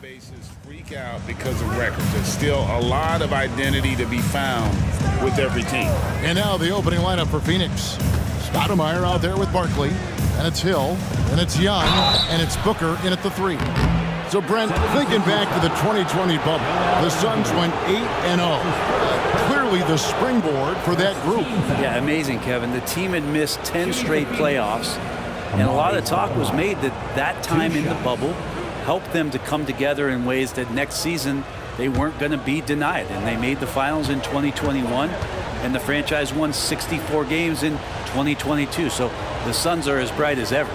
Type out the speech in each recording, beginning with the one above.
bases freak out because of records. There's still a lot of identity to be found with every team. And now the opening lineup for Phoenix. Stoudemire out there with Barkley, and it's Hill, and it's Young, and it's Booker in at the 3. So, Brent, thinking back to the 2020 bubble, the Suns went 8-0. Clearly the springboard for that group. Yeah, amazing, Kevin. The team had missed 10 straight playoffs, and a lot of talk was made that time in the bubble helped them to come together in ways that next season they weren't going to be denied. And they made the finals in 2021, and the franchise won 64 games in 2022. So the Suns are as bright as ever.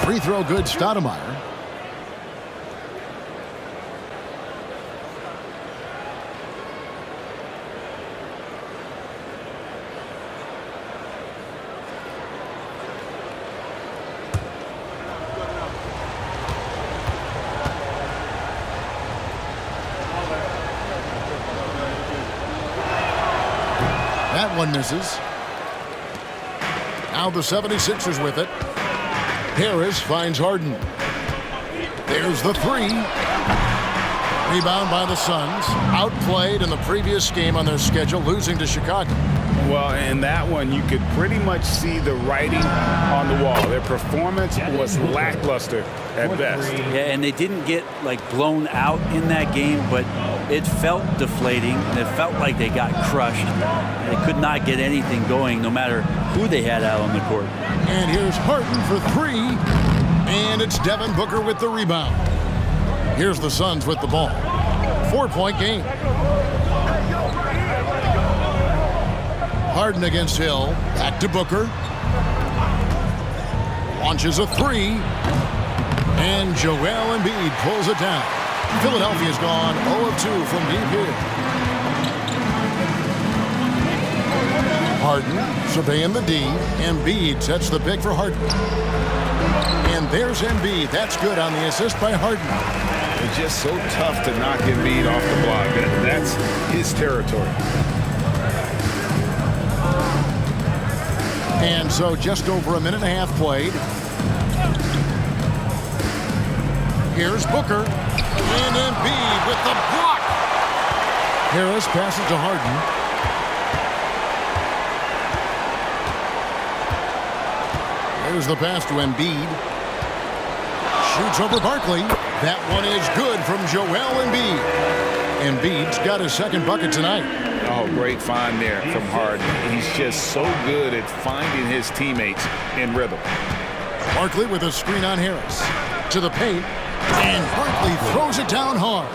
Free throw good, Stoudemire. That one misses. Now the 76ers with it. Harris finds Harden. There's the 3. Rebound by the Suns. Outplayed in the previous game on their schedule, losing to Chicago. Well, in that one, you could pretty much see the writing on the wall. Their performance was lackluster at best. Yeah, and they didn't get blown out in that game, but it felt deflating, and it felt like they got crushed. They could not get anything going, no matter who they had out on the court. And here's Harden for 3, and it's Devin Booker with the rebound. Here's the Suns with the ball. 4-point game. Harden against Hill. Back to Booker. Launches a 3. And Joel Embiid pulls it down. Philadelphia's gone 0-2 from deep here. Harden surveying the D. Embiid sets the pick for Harden. And there's Embiid. That's good on the assist by Harden. It's just so tough to knock Embiid off the block. That's his territory. And so just over a minute and a half played. Here's Booker. And Embiid with the block. Harris passes to Harden. There's the pass to Embiid. Shoots over Barkley. That one is good from Joel Embiid. Embiid's got his second bucket tonight. Oh, great find there from Harden. He's just so good at finding his teammates in rhythm. Barkley with a screen on Harris. To the paint. And Barkley throws it down hard.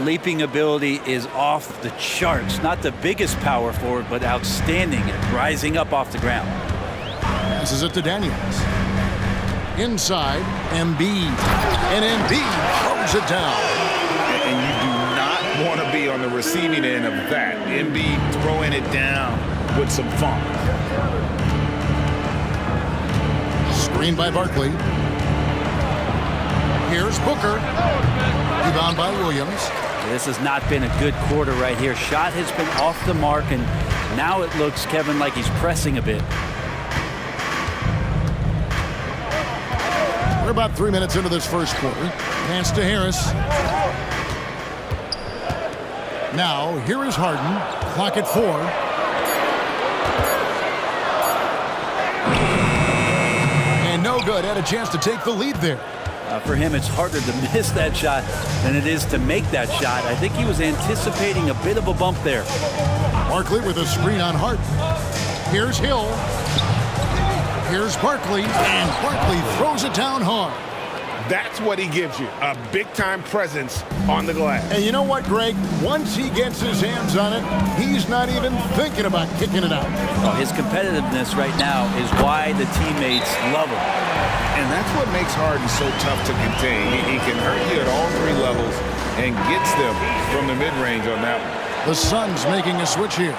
Leaping ability is off the charts. Not the biggest power forward, but outstanding at rising up off the ground. Passes it to Daniels. Inside, Embiid. And Embiid throws it down. And you do not want to be on the receiving end of that. Embiid throwing it down with some funk. Screen by Barkley. Here's Booker. Rebound by Williams. This has not been a good quarter right here. Shot has been off the mark, and now it looks, Kevin, like he's pressing a bit. We're about 3 minutes into this first quarter. Pass to Harris. Now, here is Harden. Clock at 4. And no good. Had a chance to take the lead there. For him, it's harder to miss that shot than it is to make that shot. I think he was anticipating a bit of a bump there. Barkley with a screen on Harden. Here's Hill. Here's Barkley, and Barkley throws it down hard. That's what he gives you, a big-time presence on the glass. And you know what, Greg? Once he gets his hands on it, he's not even thinking about kicking it out. Well, his competitiveness right now is why the teammates love him. And that's what makes Harden so tough to contain. He can hurt you at all 3 levels and gets them from the mid-range on that one. The Suns making a switch here.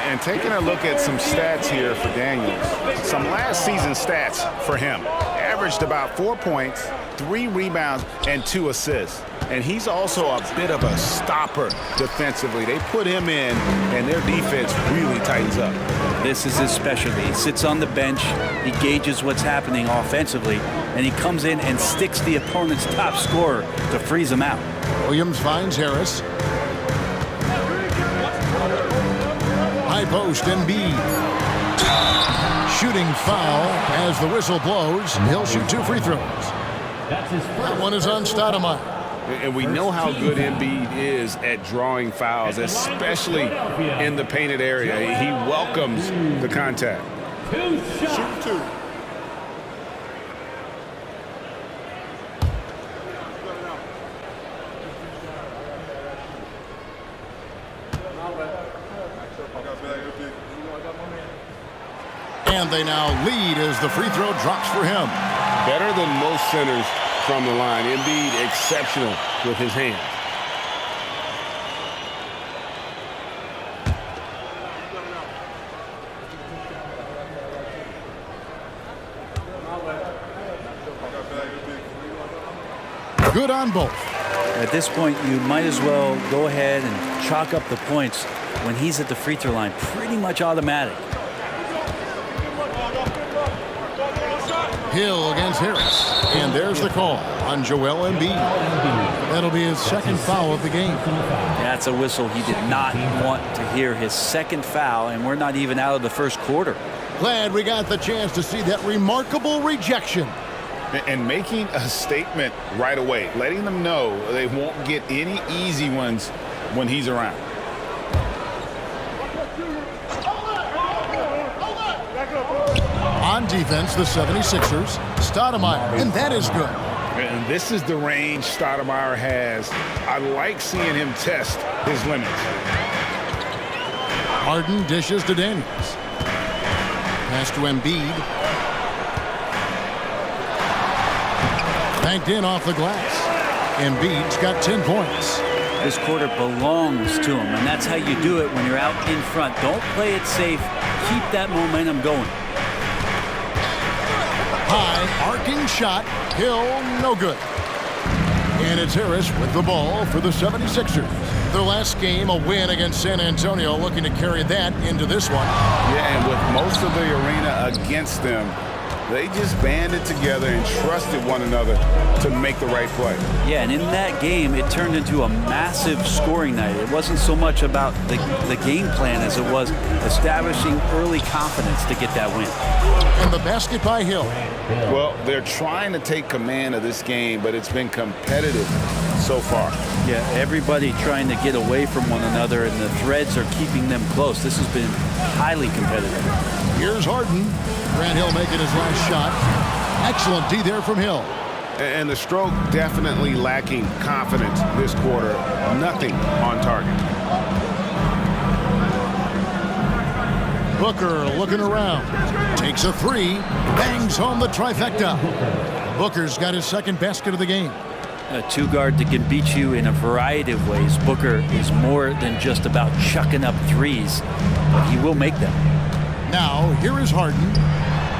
And taking a look at some stats here for Daniels. Some last season stats for him. Averaged about 4 points, 3 rebounds, and 2 assists. And he's also a bit of a stopper defensively. They put him in, and their defense really tightens up. This is his specialty. He sits on the bench. He gauges what's happening offensively, and he comes in and sticks the opponent's top scorer to freeze him out. Williams finds Harris. High post, Embiid. Shooting foul as the whistle blows. He'll shoot 2 free throws. That one is on Stoudemire. And we know how good Embiid is at drawing fouls, especially in the painted area. He welcomes the contact. Shoot 2. And they now lead as the free throw drops for him. Better than most centers from the line. Embiid exceptional with his hands. Good on both. At this point, you might as well go ahead and chalk up the points when he's at the free throw line. Pretty much automatic. Hill against Harris. And there's the call on Joel Embiid. That'll be his second foul of the game. That's a whistle he did not want to hear. His second foul, and we're not even out of the first quarter. Glad we got the chance to see that remarkable rejection. And making a statement right away, letting them know they won't get any easy ones when he's around. On defense, the 76ers, Stoudemire, and that is good. And this is the range Stoudemire has. I like seeing him test his limits. Harden dishes to Daniels. Pass to Embiid. Banked in off the glass. Embiid's got 10 points. This quarter belongs to him, and that's how you do it when you're out in front. Don't play it safe. Keep that momentum going. High, arcing shot. Hill, no good. And it's Harris with the ball for the 76ers. Their last game, a win against San Antonio, looking to carry that into this one. Yeah, and with most of the arena against them, they just banded together and trusted one another to make the right play. Yeah, and in that game, it turned into a massive scoring night. It wasn't so much about the game plan as it was establishing early confidence to get that win. And the basket by Hill. Well, they're trying to take command of this game, but it's been competitive so far. Yeah, everybody trying to get away from one another, and the threads are keeping them close. This has been highly competitive. Here's Harden. Grant Hill making his last shot. Excellent D there from Hill. And the stroke definitely lacking confidence this quarter. Nothing on target. Booker looking around. Takes a 3. Bangs home the trifecta. Booker's got his second basket of the game. A two-guard that can beat you in a variety of ways. Booker is more than just about chucking up threes, but he will make them. Now, here is Harden.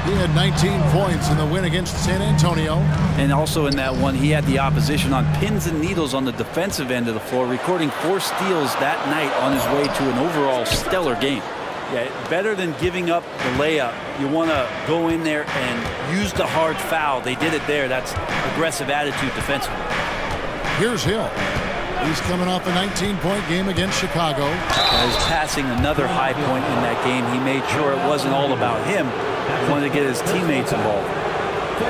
He had 19 points in the win against San Antonio. And also in that one, he had the opposition on pins and needles on the defensive end of the floor, recording 4 steals that night on his way to an overall stellar game. Yeah, better than giving up the layup. You want to go in there and use the hard foul. They did it there. That's aggressive attitude defensively. Here's Hill. He's coming off a 19-point game against Chicago. He's passing another high point in that game. He made sure it wasn't all about him. He wanted to get his teammates involved.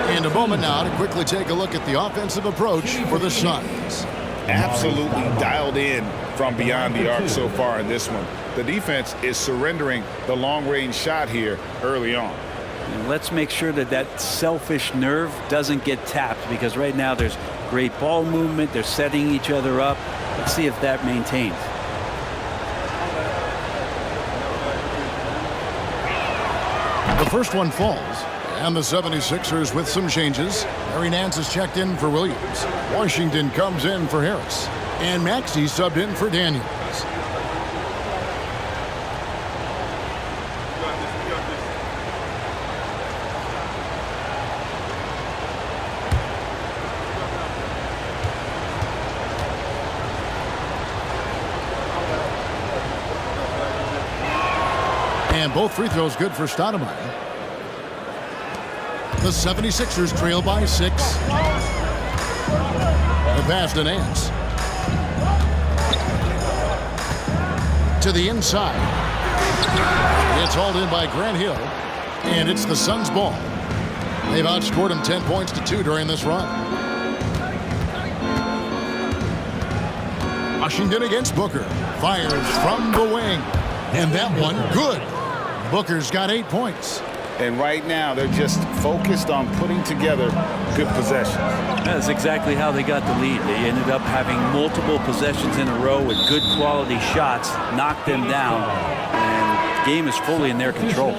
And a moment now to quickly take a look at the offensive approach for the Suns. Absolutely dialed in from beyond the arc so far in this one. The defense is surrendering the long-range shot here early on. And let's make sure that that selfish nerve doesn't get tapped, because right now there's great ball movement. They're setting each other up. Let's see if that maintains. The first one falls, and the 76ers with some changes. Larry Nance has checked in for Williams. Washington comes in for Harris. And Maxey subbed in for Daniels. And both free throws good for Stoudemire. The 76ers trail by 6. The pass to Nance. To the inside. It's hauled in by Grant Hill. And it's the Suns' ball. They've outscored them 10 points to 2 during this run. Washington against Booker. Fires from the wing. And that one, good. Booker's got 8 points. And right now, they're just focused on putting together good possessions. That's exactly how they got the lead. They ended up having multiple possessions in a row with good quality shots, knocked them down, and the game is fully in their control.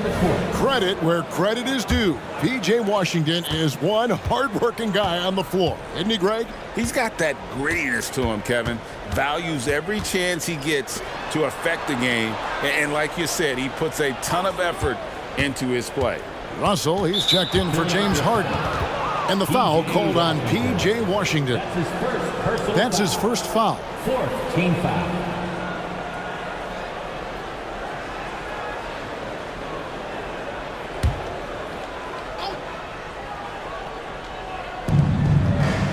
Credit where credit is due. P.J. Washington is one hard-working guy on the floor. Isn't he, Greg? He's got that grittiness to him, Kevin. Values every chance he gets to affect the game. And like you said, he puts a ton of effort into his play. Russell, he's checked in for James Harden. And the foul called on P.J. Washington. That's his first foul. Fourth team foul.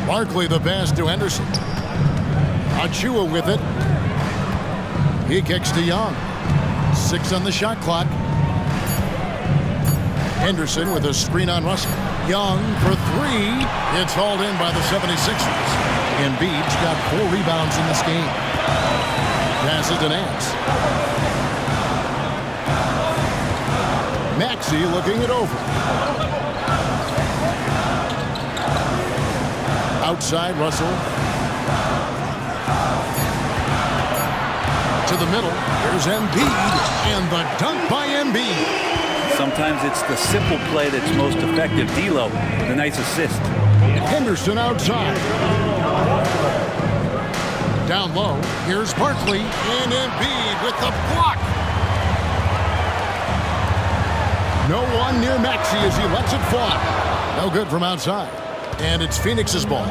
Barkley the pass to Henderson. Achua with it. He kicks to Young. 6 on the shot clock. Henderson with a screen on Russell. Young for 3. It's hauled in by the 76ers. Embiid's got 4 rebounds in this game. Passes to Nance. Maxey looking it over. Outside Russell. To the middle. There's Embiid. And the dunk by Embiid. Sometimes it's the simple play that's most effective. D'Lo, the nice assist. Henderson outside. Down low. Here's Barkley. And Embiid with the block. No one near Maxey as he lets it fly. No good from outside. And it's Phoenix's ball.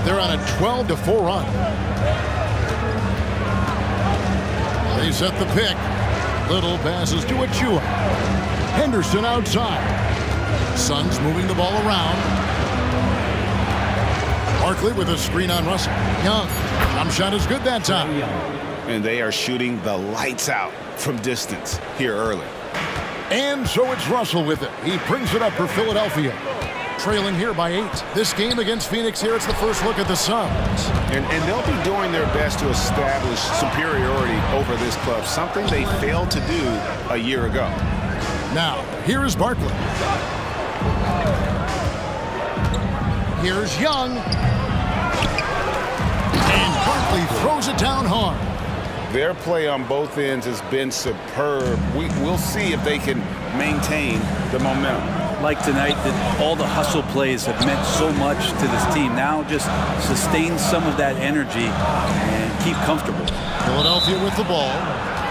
They're on a 12-4 run. They set the pick. Little passes to Achua. Henderson outside. Suns moving the ball around. Barkley with a screen on Russell. Young. Jump shot is good that time. And they are shooting the lights out from distance here early. And so it's Russell with it. He brings it up for Philadelphia. Trailing here by 8. This game against Phoenix here, it's the first look at the Suns. And they'll be doing their best to establish superiority over this club, something they failed to do a year ago. Now, here is Barkley. Here's Young. And Barkley throws it down hard. Their play on both ends has been superb. We'll see if they can maintain the momentum. Like tonight, that all the hustle plays have meant so much to this team. Now just sustain some of that energy and keep comfortable. Philadelphia with the ball,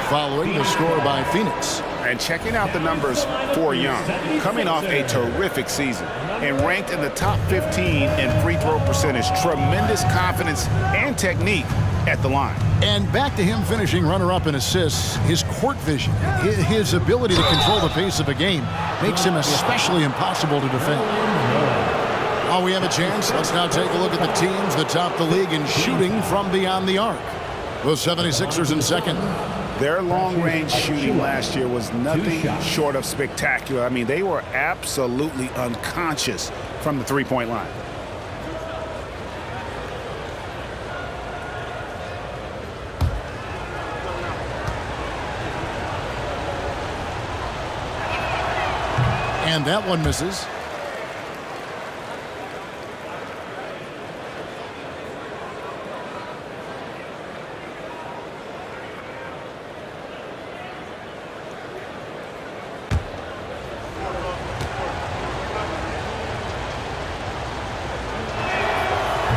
following the score by Phoenix. And checking out the numbers for Young, coming off a terrific season and ranked in the top 15 in free throw percentage. Tremendous confidence and technique at the line. And back to him finishing runner-up in assists. His court vision, his ability to control the pace of a game makes him especially impossible to defend. While we have a chance, let's now take a look at the teams that top the league in shooting from beyond the arc. The 76ers in second. Their long-range shooting last year was nothing short of spectacular. I mean, they were absolutely unconscious from the three-point line. And that one misses.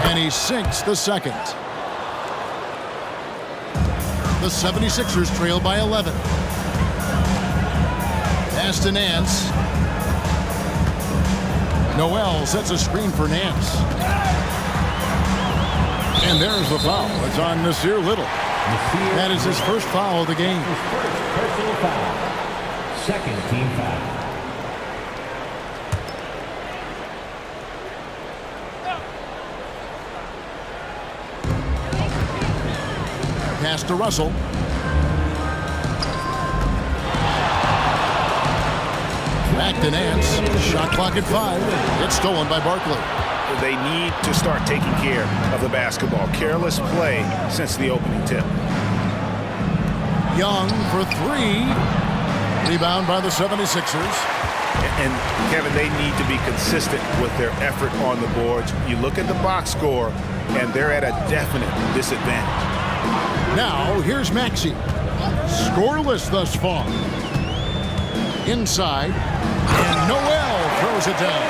And he sinks the second. The 76ers trail by 11. Pass to Nance. Noel sets a screen for Nance. And there's the foul. It's on Nasir Little. That is his first foul of the game. His first personal foul. Second team foul. pass to Russell. Back to Nance. Shot clock at 5. It's stolen by Barkley. They need to start taking care of the basketball. Careless play since the opening tip. Young for 3. Rebound by the 76ers. And Kevin, they need to be consistent with their effort on the boards. You look at the box score, and they're at a definite disadvantage. Now, here's Maxey. Scoreless thus far. Inside, and Noel throws it down.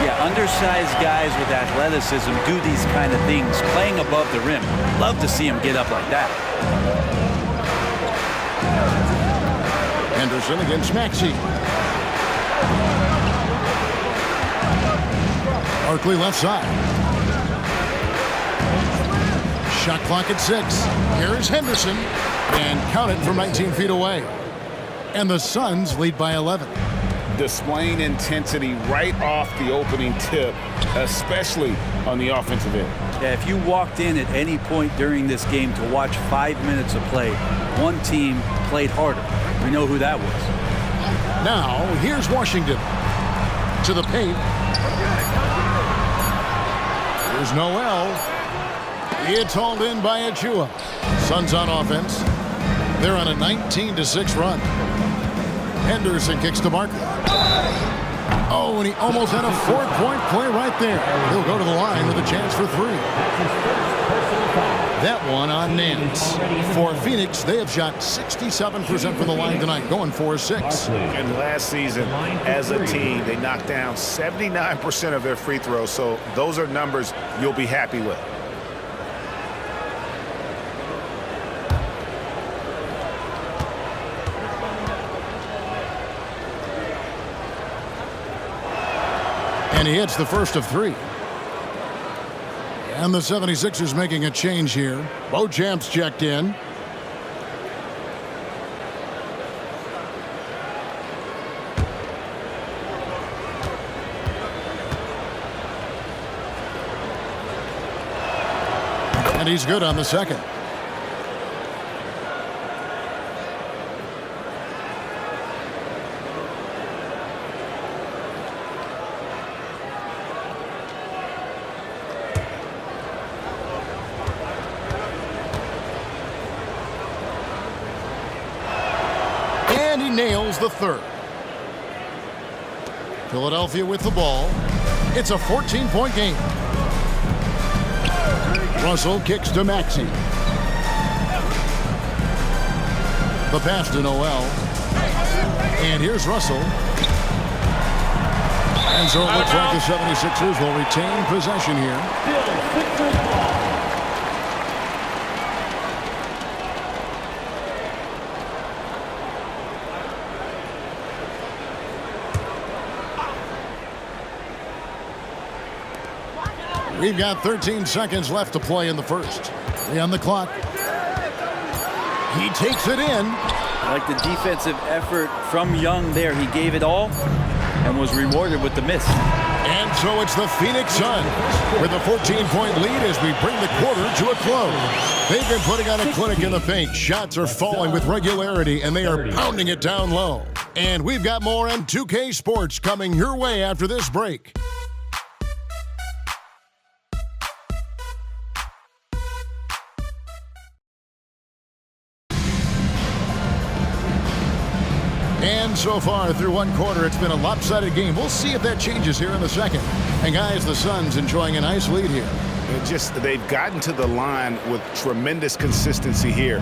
Yeah, undersized guys with athleticism do these kind of things, playing above the rim. Love to see him get up like that. Henderson against Maxey. Barkley left side. Shot clock at 6. Here is Henderson. And count it from 19 feet away. And the Suns lead by 11. Displaying intensity right off the opening tip, especially on the offensive end. Yeah, if you walked in at any point during this game to watch 5 minutes of play, one team played harder. We know who that was. Now, here's Washington. To the paint. Here's Noel. It's hauled in by Achua. Suns on offense. They're on a 19-6 run. Henderson kicks to Barkley. Oh, and he almost had a 4-point play right there. He'll go to the line with a chance for 3. That one on Nance. For Phoenix, they have shot 67% from the line tonight, going 4-6. And last season, as a team, they knocked down 79% of their free throws, so those are numbers you'll be happy with. And he hits the first of 3. And the 76ers making a change here. Beauchamp's checked in. And he's good on the second. And he nails the third. Philadelphia with the ball. It's a 14-point game. Russell kicks to Maxey. The pass to Noel. And here's Russell. And so it looks like the 76ers will retain possession here. We've got 13 seconds left to play in the first. 3 on the clock. He takes it in. I like the defensive effort from Young there. He gave it all and was rewarded with the miss. And so it's the Phoenix Suns with a 14-point lead as we bring the quarter to a close. They've been putting on a clinic in the paint. Shots are falling with regularity, and they are pounding it down low. And we've got more on 2K Sports coming your way after this break. And so far through one quarter, it's been a lopsided game. We'll see if that changes here in the second. And guys, the Suns enjoying a nice lead here. They've gotten to the line with tremendous consistency here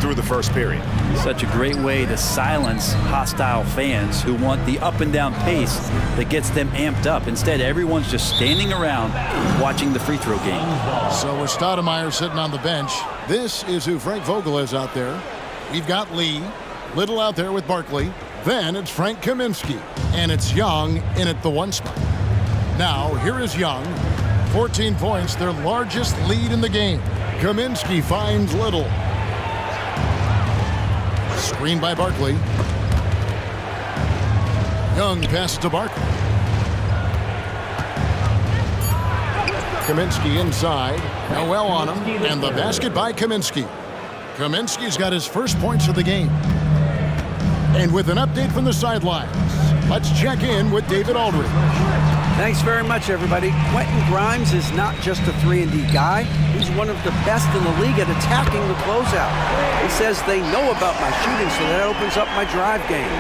through the first period. Such a great way to silence hostile fans who want the up and down pace that gets them amped up. Instead, everyone's just standing around watching the free throw game. So with Stoudemire sitting on the bench, this is who Frank Vogel is out there. We've got Lee. Little out there with Barkley. Then it's Frank Kaminsky. And it's Young in at the 1 spot. Now, here is Young. 14 points, their largest lead in the game. Kaminsky finds Little. Screen by Barkley. Young pass to Barkley. Kaminsky inside. Noel on him. And the basket by Kaminsky. Kaminsky's got his first points of the game. And with an update from the sidelines, let's check in with David Aldridge. Thanks very much, everybody. Quentin Grimes is not just a 3-and-D guy. He's one of the best in the league at attacking the closeout. He says they know about my shooting, so that opens up my drive game.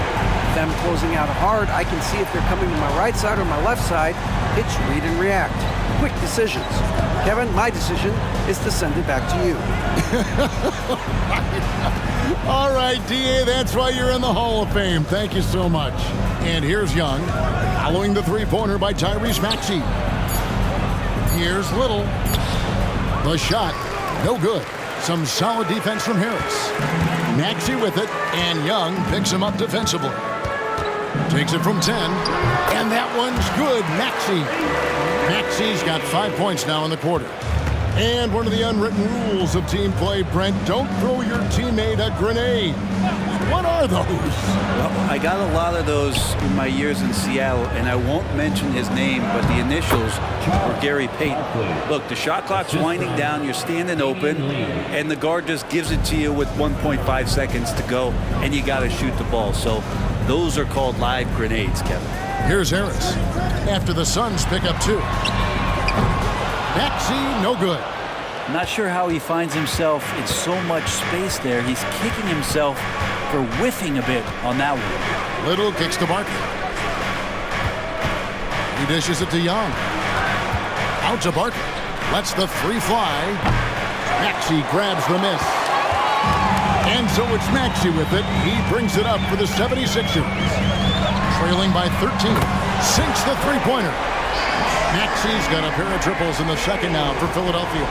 If I'm closing out hard, I can see if they're coming to my right side or my left side. It's read and react. Quick decisions. Kevin, my decision is to send it back to you. All right, D.A., that's why you're in the Hall of Fame. Thank you so much. And here's Young, following the three-pointer by Tyrese Maxey. Here's Little. The shot, no good. Some solid defense from Harris. Maxey with it, and Young picks him up defensively. Takes it from 10, and that one's good. Maxey's got 5 points now in the quarter. And one of the unwritten rules of team play, Brent, don't throw your teammate a grenade. What are those? Well, I got a lot of those in my years in Seattle, and I won't mention his name, but the initials were Gary Payton. Look, the shot clock's winding down, you're standing open, and the guard just gives it to you with 1.5 seconds to go, and you got to shoot the ball. So those are called live grenades, Kevin. Here's Harris after the Suns pick up 2. Maxey, no good. I'm not sure how he finds himself in so much space there. He's kicking himself for whiffing a bit on that one. Little kicks to Barkley. He dishes it to Young. Out to Barkley. Lets the three fly. Maxey grabs the miss. And so it's Maxey with it. He brings it up for the 76ers. Trailing by 13. Sinks the three-pointer. Maxey's got a pair of triples in the second now for Philadelphia.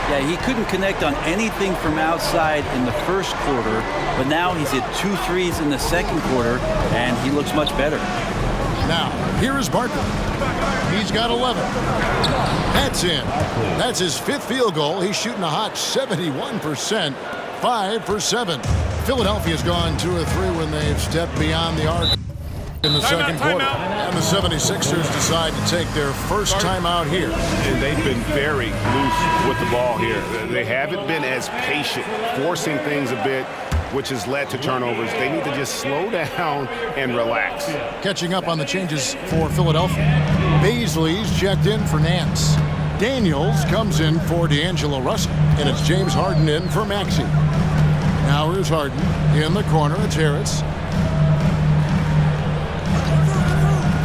Yeah, he couldn't connect on anything from outside in the first quarter, but now he's hit 2 threes in the second quarter, and he looks much better. Now, here is Barkley. He's got 11. That's in. That's his 5th field goal. He's shooting a hot 71%, 5 for 7. Philadelphia's gone 2 or 3 when they've stepped beyond the arc in the second quarter. And the 76ers decide to take their first timeout here. And they've been very loose with the ball here. They haven't been as patient, forcing things a bit, which has led to turnovers. They need to just slow down and relax. Catching up on the changes for Philadelphia. Baisley's checked in for Nance. Daniels comes in for D'Angelo Russell. And it's James Harden in for Maxey. Now here's Harden. In the corner, it's Harris.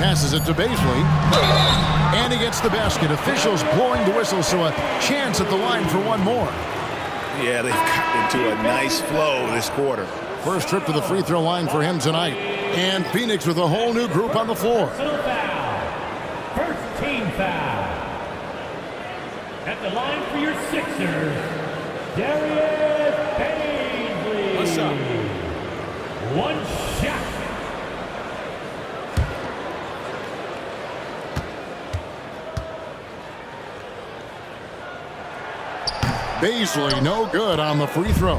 Passes it to Baisley. And he gets the basket. Officials blowing the whistle, so a chance at the line for one more. Yeah, they've got into a nice flow this quarter. First trip to the free throw line for him tonight. And Phoenix with a whole new group on the floor. First team foul. At the line for your Sixers, Darius Baisley. What's up? One shot. Baisley, no good on the free throw.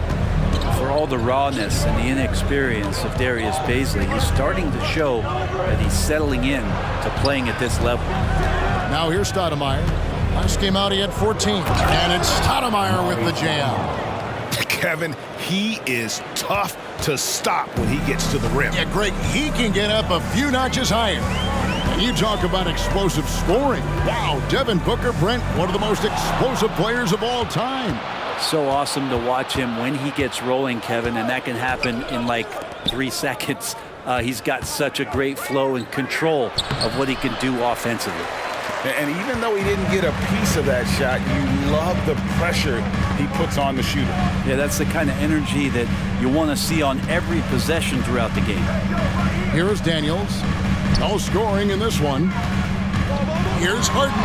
For all the rawness and the inexperience of Darius Baisley, he's starting to show that he's settling in to playing at this level. Now here's Stoudemire. Last game out, he had 14. And it's Stoudemire with the jam. Kevin, he is tough to stop when he gets to the rim. Yeah, Greg, he can get up a few notches higher. And you talk about explosive scoring. Wow, Devin Booker, Brent, one of the most explosive players of all time. So awesome to watch him when he gets rolling, Kevin, and that can happen in like 3 seconds. He's got such a great flow and control of what he can do offensively. And even though he didn't get a piece of that shot, you love the pressure he puts on the shooter. Yeah, that's the kind of energy that you want to see on every possession throughout the game. Here is Daniels. No scoring in this one. Here's Harden.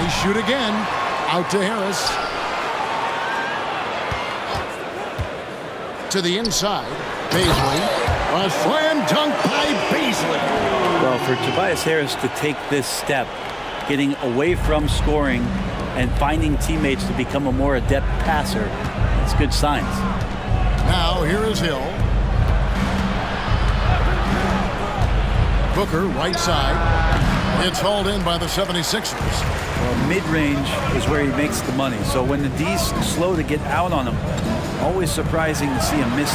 They shoot again. Out to Harris. To the inside. Baisley. A slam dunk by Baisley. Well, for Tobias Harris to take this step, getting away from scoring and finding teammates to become a more adept passer, it's good signs. Now here is Hill. Booker, right side. It's hauled in by the 76ers. Well, mid-range is where he makes the money. So when the D's slow to get out on him, always surprising to see him miss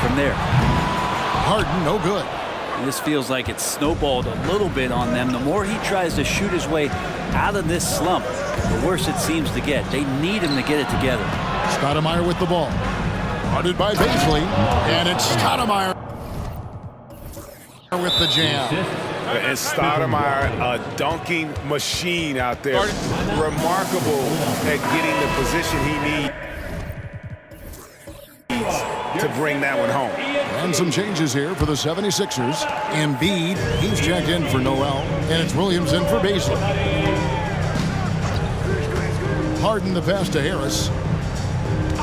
from there. Harden, no good. And this feels like it's snowballed a little bit on them. The more he tries to shoot his way out of this slump, the worse it seems to get. They need him to get it together. Stoudemire with the ball. Guarded by Paisley. And it's Stoudemire with the jam. And Stoudemire, a dunking machine out there. Remarkable at getting the position he needs to bring that one home. And some changes here for the 76ers. Embiid, he's checked in for Noel. And it's Williams in for Barkley. Harden the pass to Harris.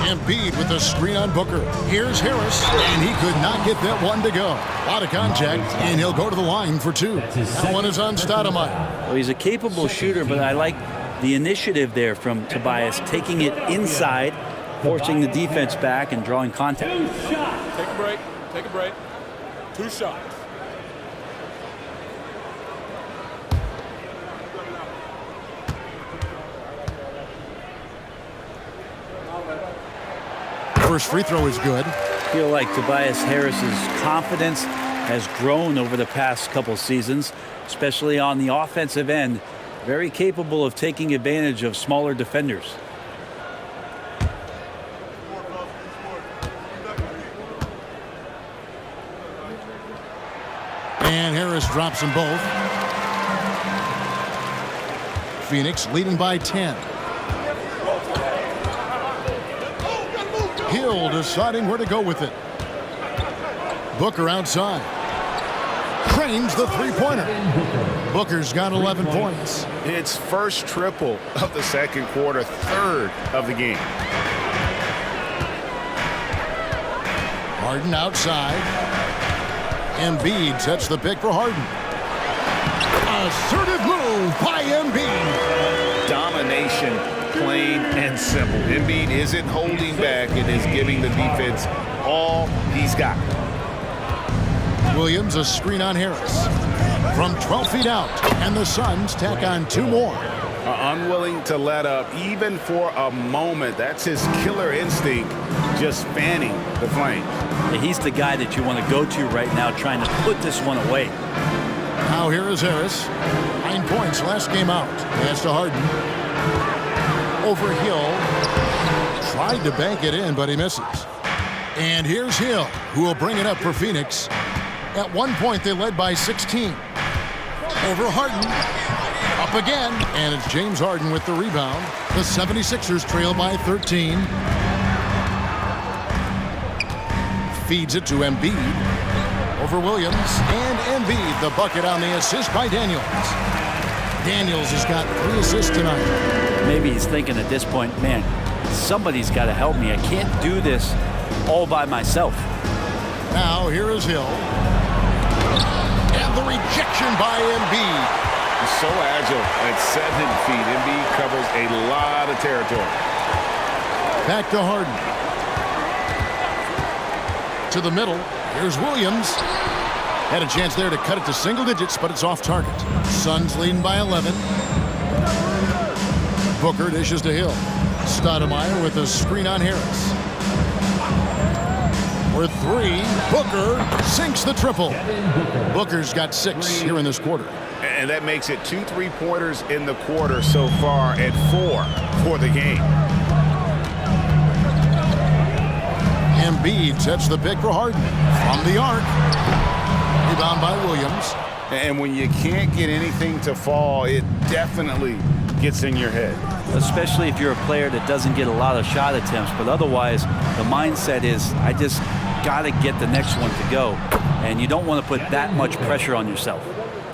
Embiid with the screen on Booker. Here's Harris, and he could not get that one to go. A lot of contact, and he'll go to the line for two. That one is on Stoudemire. Well, he's a capable shooter, but I like the initiative there from Tobias, taking it inside, forcing the defense back, and drawing contact. Take a break. Take a break. 2 shots. First free throw is good. I feel like Tobias Harris's confidence has grown over the past couple seasons, especially on the offensive end. Very capable of taking advantage of smaller defenders. And Harris drops them both. Phoenix leading by 10. Hill deciding where to go with it. Booker outside. Cranes the three-pointer. Booker's got 11 points. It's first triple of the second quarter, third of the game. Harden outside. Embiid sets the pick for Harden. Assertive move by Embiid. Domination, plain and simple. Embiid isn't holding back and is giving the defense all he's got. Williams a screen on Harris. From 12 feet out, and the Suns tack on 2 more. Unwilling to let up even for a moment. That's his killer instinct, just fanning the flames. He's the guy that you want to go to right now, trying to put this one away. Now here is Harris. 9 points last game out. Pass to Harden. Over Hill. Tried to bank it in, but he misses. And here's Hill, who will bring it up for Phoenix. At one point, they led by 16. Over Harden. Up again. And it's James Harden with the rebound. The 76ers trail by 13. Feeds it to Embiid. Over Williams. And Embiid, the bucket on the assist by Daniels. Daniels has got 3 assists tonight. Maybe he's thinking at this point, man, somebody's got to help me. I can't do this all by myself. Now here is Hill. And the rejection by Embiid. He's so agile at 7 feet. Embiid covers a lot of territory. Back to Harden. To the middle. Here's Williams. Had a chance there to cut it to single digits, but it's off target. Suns leading by 11. Booker dishes to Hill. Stoudemire with a screen on Harris. For 3, Booker sinks the triple. Booker's got 6 here in this quarter. And that makes it 2 3-pointers in the quarter so far and 4 for the game. Embiid sets the pick for Harden. From the arc. Rebound by Williams. And when you can't get anything to fall, it definitely gets in your head. Especially if you're a player that doesn't get a lot of shot attempts, but otherwise the mindset is, I just got to get the next one to go. And you don't want to put that much pressure on yourself.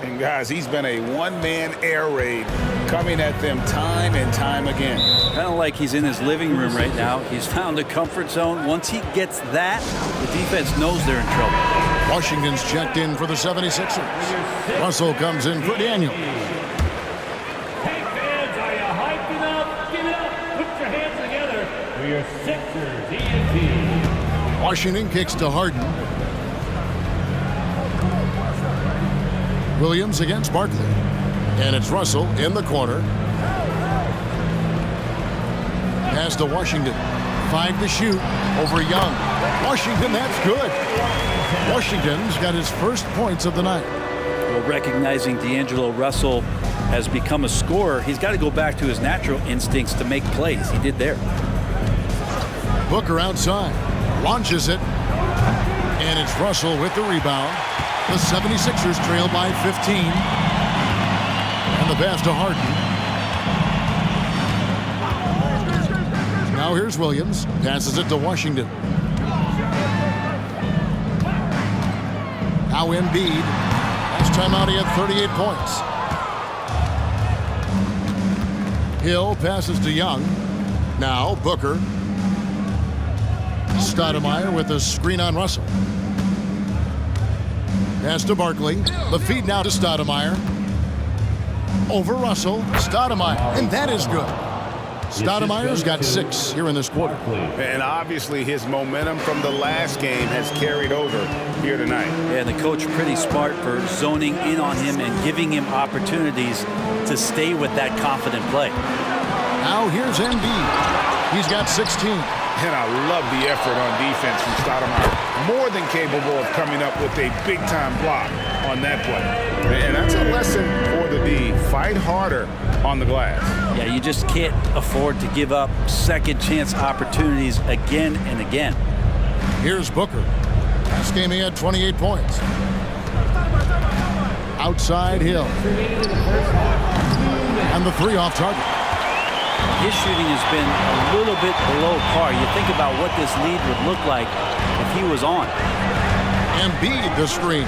And guys, he's been a one-man air raid coming at them time and time again. Kind of like he's in his living room right now. He's found a comfort zone. Once he gets that, the defense knows they're in trouble. Washington's checked in for the 76ers. Russell comes in for Daniels. Hey fans, are you hyped enough? Get up, put your hands together for your Sixers ENT. Washington kicks to Harden. Williams against Barkley. And it's Russell in the corner. Pass to Washington. 5 to shoot over Young. Washington, that's good. Washington's got his first points of the night. Well, recognizing D'Angelo Russell has become a scorer, he's got to go back to his natural instincts to make plays. He did there. Booker outside. Launches it. And it's Russell with the rebound. The 76ers trail by 15. And the pass to Harden. Now here's Williams. Passes it to Washington. Now Embiid. Last time out he had 38 points. Hill passes to Young. Now Booker. Stoudemire with a screen on Russell. Pass to Barkley. The feed now to Stoudemire. Over Russell. Stoudemire. And that is good. Stoudemire's got 6 here in this quarter. And obviously his momentum from the last game has carried over here tonight. Yeah, the coach pretty smart for zoning in on him and giving him opportunities to stay with that confident play. Now here's Embiid. He's got 16. And I love the effort on defense from Stoudemire. More than capable of coming up with a big-time block on that play. And that's a lesson for the D. Fight harder on the glass. Yeah, you just can't afford to give up second chance opportunities again and again. Here's Booker. Last game he had 28 points. Outside Hill. And the 3 off target. His shooting has been a little bit below par. You think about what this lead would look like if he was on. Embiid the screen.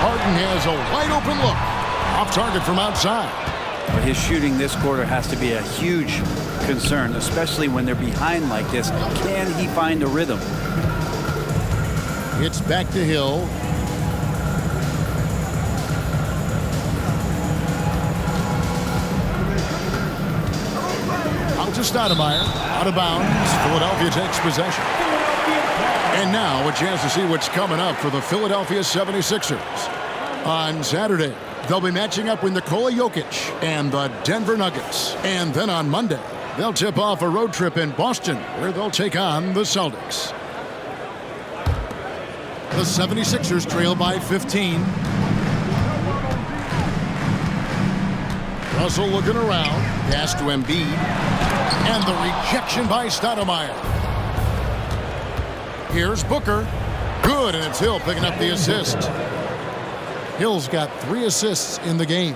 Harden has a wide open look. Off target from outside. But his shooting this quarter has to be a huge concern, especially when they're behind like this. Can he find a rhythm? It's back to Hill. To Stoudemire, out of bounds. Philadelphia takes possession. And now a chance to see what's coming up for the Philadelphia 76ers. On Saturday, they'll be matching up with Nikola Jokic and the Denver Nuggets. And then on Monday, they'll tip off a road trip in Boston where they'll take on the Celtics. The 76ers trail by 15. Russell looking around. Pass to Embiid. And the rejection by Stoudemire. Here's Booker. Good, and it's Hill picking up the assist. Hill's got 3 assists in the game.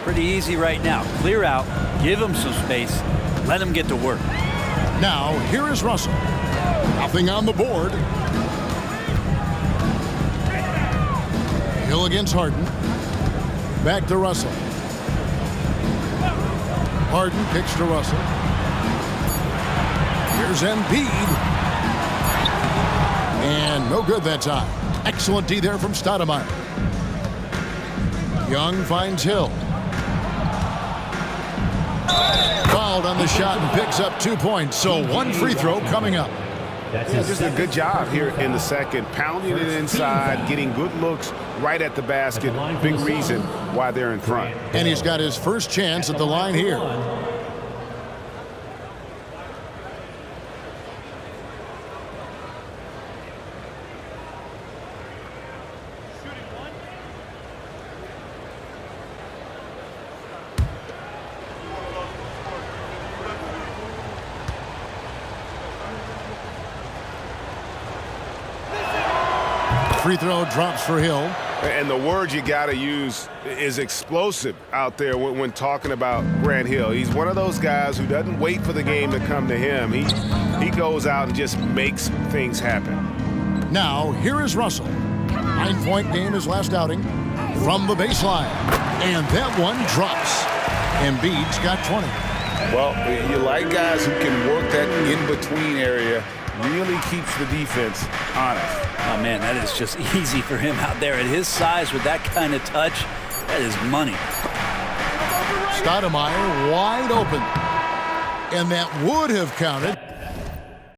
Pretty easy right now. Clear out, give him some space, let him get to work. Now, here is Russell. Nothing on the board. Hill against Harden. Back to Russell. Harden kicks to Russell. Here's Embiid. And no good that time. Excellent D there from Stoudemire. Young finds Hill. Fouled on the shot and picks up 2 points. So 1 free throw coming up. Yeah, just a good job here in the second. Pounding it inside, getting good looks right at the basket. Big reason why they're in front. And he's got his first chance at the line here. Free throw drops for Hill. And the word you got to use is explosive out there when talking about Grant Hill. He's one of those guys who doesn't wait for the game to come to him. He goes out and just makes things happen. Now, here is Russell. 9-point game his last outing from the baseline. And that one drops. Embiid's got 20. Well, you like guys who can work that in-between area. Really keeps the defense honest. Oh, man, that is just easy for him out there. At his size with that kind of touch, that is money. Stoudemire wide open. And that would have counted.